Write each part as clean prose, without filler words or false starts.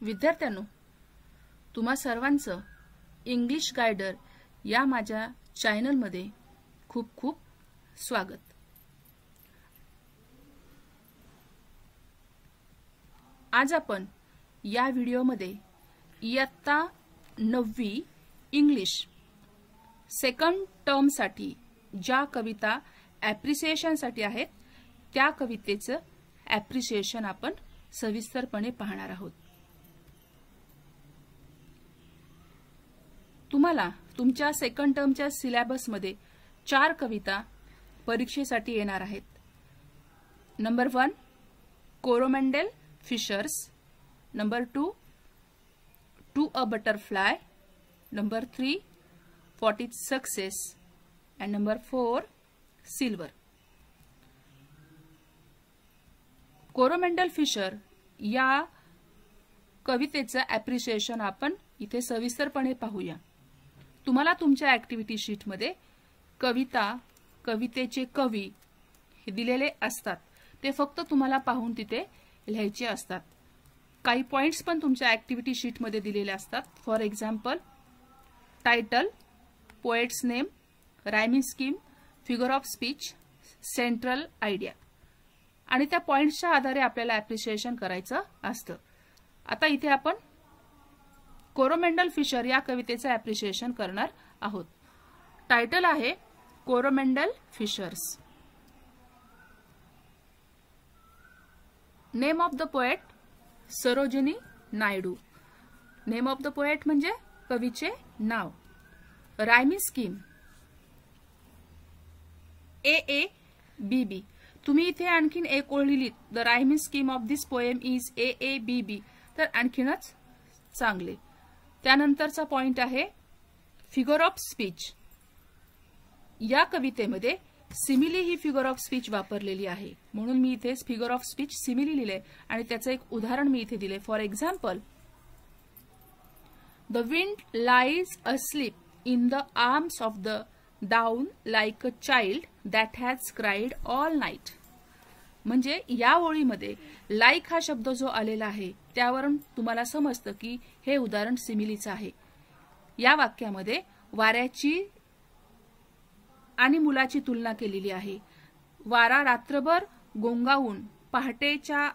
विद्यार्थ्यांनो, तुम्हा सर्वांचं इंग्लिश गायडर या माझ्या चॅनलमध्ये खूप खूप स्वागत। आज आपण या व्हिडिओमध्ये इयत्ता 9वी इंग्लिश सेकंड टर्म साठी ज्या कविता ॲप्रिसिएशन साठी आहेत त्या कवितेचं ॲप्रिसिएशन आपण सविस्तरपणे पाहणार आहोत। तुम्हाला तुमच्या सेकंड टर्मच्या सिलेबस मध्ये 4 कविता परीक्षेसाठी येणार आहेत। Number 1 Coromandel fishers, number 2 to a butterfly, number 3 what is success and number 4 silver. Coromandel fisher या कवितेचं ॲप्रिसिएशन आपण इथे सविस्तरपणे पाहूया। तुम्हाला तुमच्या ॲक्टिव्हिटी शीट मध्ये कविता, कवितेचे कवी हे दिलेले असतात, ते फक्त तुम्हाला पाहून तिथे लिहायचे असतात। काही पॉइंट्स पण तुमच्या ॲक्टिव्हिटी शीट मध्ये दिलेले असतात। For example title, poets name, rhyming scheme, figure of speech, central idea आणि त्या पॉइंट्सच्या आधारे आपल्याला ॲप्रिसिएशन करायचं असतं। आता इथे आपण कोरोमंडल फिशर या कवितेचं ॲप्रिसिएशन करणार आहोत। टायटल आहे Coromandel fishers. Name of the poet Sarojini Naidu. Name of the poet म्हणजे कवीचे नाव। Rhyming scheme AABB। तुम्ही इथे आणखीन एक ओळ लिहिलीत, the rhyming scheme of this poem is AABB, तर आणखीनच चांगले। त्यानंतरचा पॉइंट आहे फिगर ऑफ स्पीच। या कवितेमध्ये simile he figure of speech वापरलेली आहे, म्हणून मी इथे फिगर ऑफ स्पीच सिमिली लिहिले आणि त्याचं एक उदाहरण मी इथे दिले। For example the wind lies asleep in the arms of the down like a child that has cried all night. म्हणजे या ओळीमध्ये लाईक हा शब्द जो आलेला आहे त्यावरून तुम्हाला समजतं की हे उदाहरण सिमिलीचं आहे। या वाक्यामध्ये वाऱ्याची आणि मुलाची तुलना केलेली आहे। वारा रात्रभर गोंगावून पहाटेच्या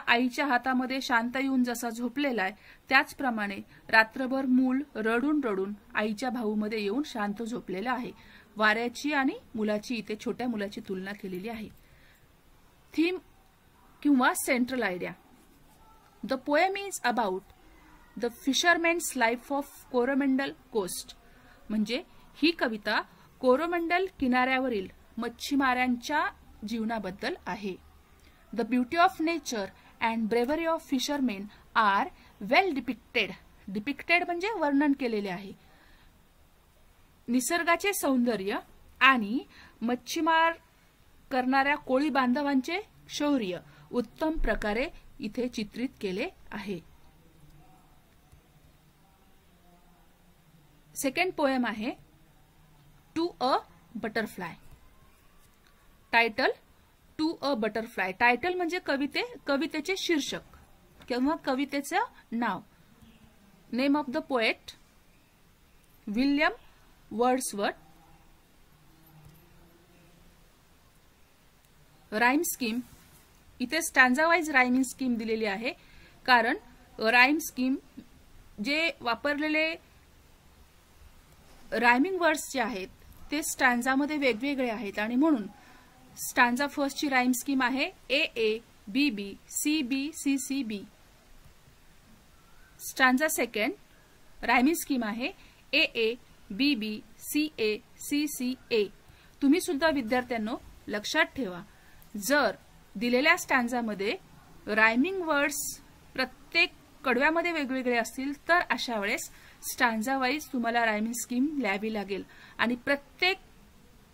आईच्या हातामध्ये शांत येऊन जसा झोपलेला आहे, त्याचप्रमाणे रात्रभर मूल रडून रडून आईच्या भाऊमध्ये येऊन शांत झोपलेलं आहे। वाऱ्याची आणि मुलाची इथे छोट्या मुलाची तुलना केलेली आहे। थीम किंवा central idea, the poem is about the fishermen's life of Coromandel coast. म्हणजे ही कविता कोरोमंडल किनाऱ्यावरील मच्छीमारांच्या जीवनाबद्दल आहे। The beauty of nature and bravery of fishermen are well depicted. Depicted म्हणजे वर्णन केलेले आहे। निसर्गाचे सौंदर्य आणि मच्छीमार करणाऱ्या कोळी बांधवांचे शौर्य उत्तम प्रकारे इथे चित्रित केले आहे। सेकंड पोएम आहे to a butterfly. Title to a butterfly. Title म्हणजे कवितेचे शीर्षक किंवा कवितेचं नाव। Name of the poet William Wordsworth. Rhyme scheme, इथे स्टॅन्झा वाईज रायमिंग स्कीम दिलेली आहे, कारण राईम स्कीम जे वापरलेले रायमिंग वर्ड्स जे आहेत ते स्टॅन्झामध्ये वेगवेगळे आहेत आणि म्हणून स्टॅन्झा फर्स्टची राईम स्कीम आहे AABB CB CCB। Stanza second rhyming scheme आहे AABB CA CCA। तुम्ही सुद्धा विद्यार्थ्यांनो लक्षात ठेवा, जर दिलेल्या स्टॅन्झामध्ये रायमिंग वर्ड्स प्रत्येक कडव्यामध्ये वेगवेगळे असतील तर अशा वेळेस स्टॅन्झा वाईज तुम्हाला रायमिंग स्कीम लिहावी लागेल आणि प्रत्येक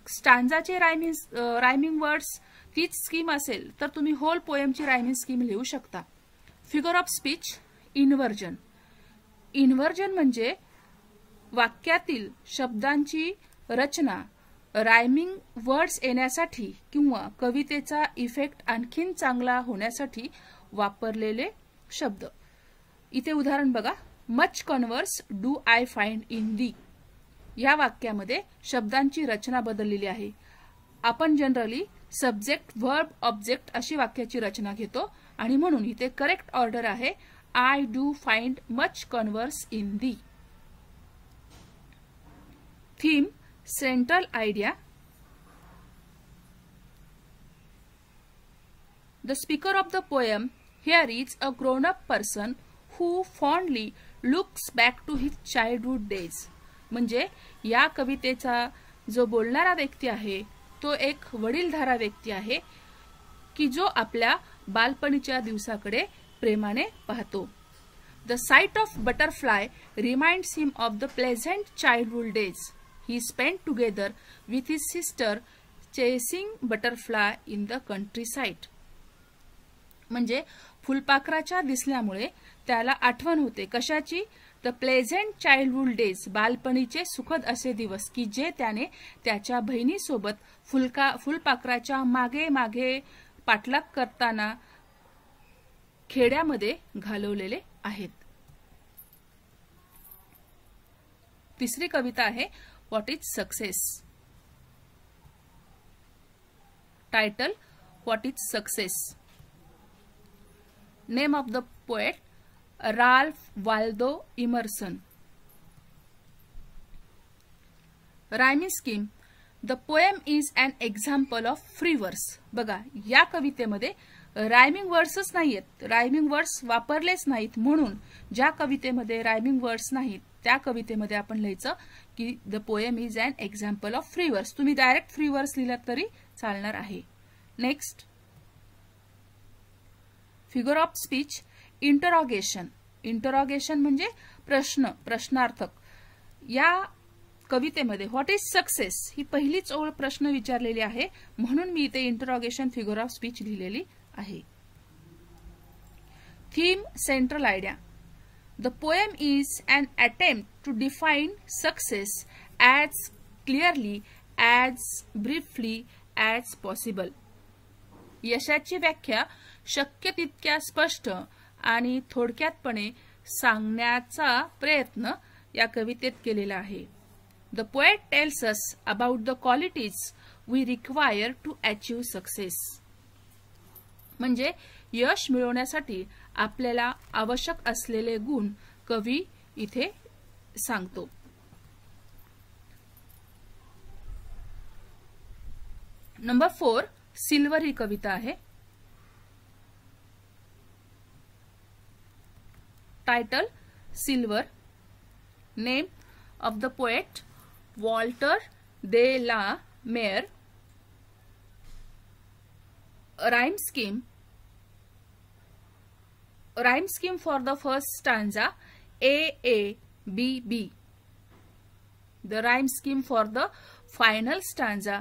स्टॅन्झाचे रायमिंग वर्ड्स तीच स्कीम असेल तर तुम्ही होल पोएमची रायमिंग स्कीम लिहू शकता। Figure of speech inversion. Inversion म्हणजे वाक्यातील शब्दांची रचना रायमिंग वर्ड्स येण्यासाठी किंवा कवितेचा इफेक्ट आणखीन चांगला होण्यासाठी वापरलेले शब्द. इथे उदाहरण बघा. Much converse do I find in thee. या वाक्यामध्ये शब्दांची रचना बदललेली आहे. आपण जनरली सब्जेक्ट वर्ब ऑब्जेक्ट अशी वाक्याची रचना घेतो आणि म्हणून इथे करेक्ट ऑर्डर आहे I do find much converse in the. Theme central idea. The speaker of the poem here is a grown-up person who fondly looks back to his childhood days. म्हणजे या कवितेचा जो बोलणारा व्यक्ती आहे तो एक वडीलधारा व्यक्ती आहे की जो आपल्या बालपणीच्या दिवसाकडे प्रेमाने पाहतो. The sight of butterfly reminds him of the pleasant childhood days he spent together with his sister chasing butterfly in the countryside. म्हणजे फुलपाखराच्या दिसल्यामुळे त्याला आठवण होते कशाची? द प्लेझेंट चाइल्डहुड डेज, बालपणीचे सुखद असे दिवस की जे त्याने त्याच्या बहिणीसोबत फुलपाखराच्या मागे मागे पाठलाग करताना खेड्यामध्ये घालवलेले आहेत. तिसरी कविता आहे what is success. Title what is success. Name of the poet Ralph Waldo Emerson. Rhyming scheme. The poem is an example of free verse. बघा या कवितेमध्ये रायमिंग वर्ड्सच नाहीत, रायमिंग वर्ड्स वापरलेच नाहीत. म्हणून ज्या कवितेमध्ये रायमिंग वर्ड्स नाहीत त्या कवितेमध्ये आपण लिहायचं की the poem is an example of free verse. तुम्ही डायरेक्ट फ्री वर्स लिहिलात तरी चालणार आहे. Next figure of speech. Interrogation. Interrogation म्हणजे प्रश्न, प्रश्नार्थक. या कवितेमध्ये व्हॉट इज सक्सेस ही पहिलीच ओळ प्रश्न विचारलेली आहे म्हणून मी इथे इंटरॉगेशन फिगर ऑफ स्पीच लिहिलेली आहे. Theme central idea. The poem is an attempt to define success as clearly as briefly as possible. यशाची व्याख्या शक्य तितक्या स्पष्ट आणि थोडक्यातपणे सांगण्याचा प्रयत्न या कवितेत केलेला आहे. The poet tells us about the qualities we require to achieve success. म्हणजे यश मिळवण्यासाठी आपल्याला आवश्यक असलेले गुण कवी इथे सांगतो. नंबर 4 सिल्वर ही कविता आहे. Title silver. Name of the poet Walter दे ला mayor. Rhyme scheme. Rhyme scheme for the first stanza A-A-B-B. The rhyme scheme for the final stanza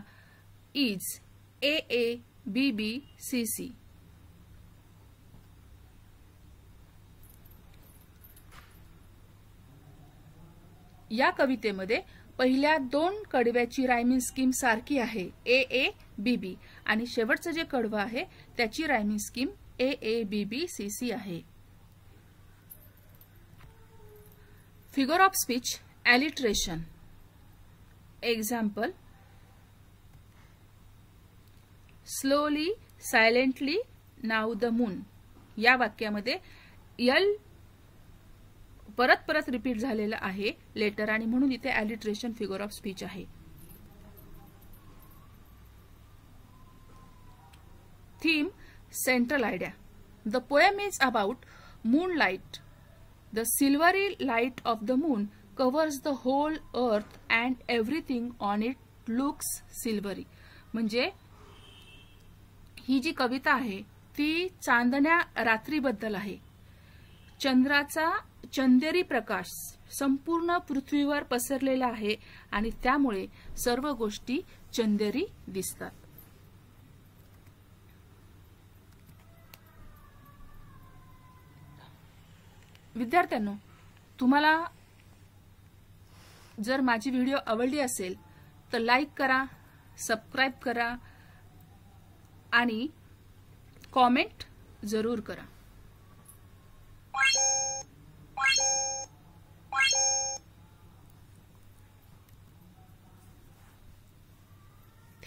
is A-A-B-B-C-C. या कवितेमध्ये पहिल्या दोन कडव्याची रायमिंग स्कीम सारखी आहे A-A-B-B आणि शेवटचं जे कडवं आहे त्याची रायमिंग स्कीम A-A-B-B-C-C आहे. Figure of speech alliteration. Example slowly silently now the moon. या वाक्यामध्ये यल परत परत रिपीट झालेला आहे लेटर आणि म्हणून इथे एलिट्रेशन फिगर ऑफ स्पीच आहे. Theme Central idea. The poem is about moonlight. The silvery light of the moon covers the whole earth and everything on it looks silvery. म्हणजे ही जी कविता आहे ती चांदण्या रात्रीबद्दल आहे. चंद्राचा चंदेरी प्रकाश संपूर्ण पृथ्वीवर पसरलेला आहे आणि त्यामुळे सर्व गोष्टी चंदेरी दिसतात. विद्यार्थ्यांनो, तुम्हाला जर माझी व्हिडिओ आवडली असेल तर लाईक करा, सबस्क्राइब करा आणि कॉमेंट जरूर करा.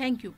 थँक्यू.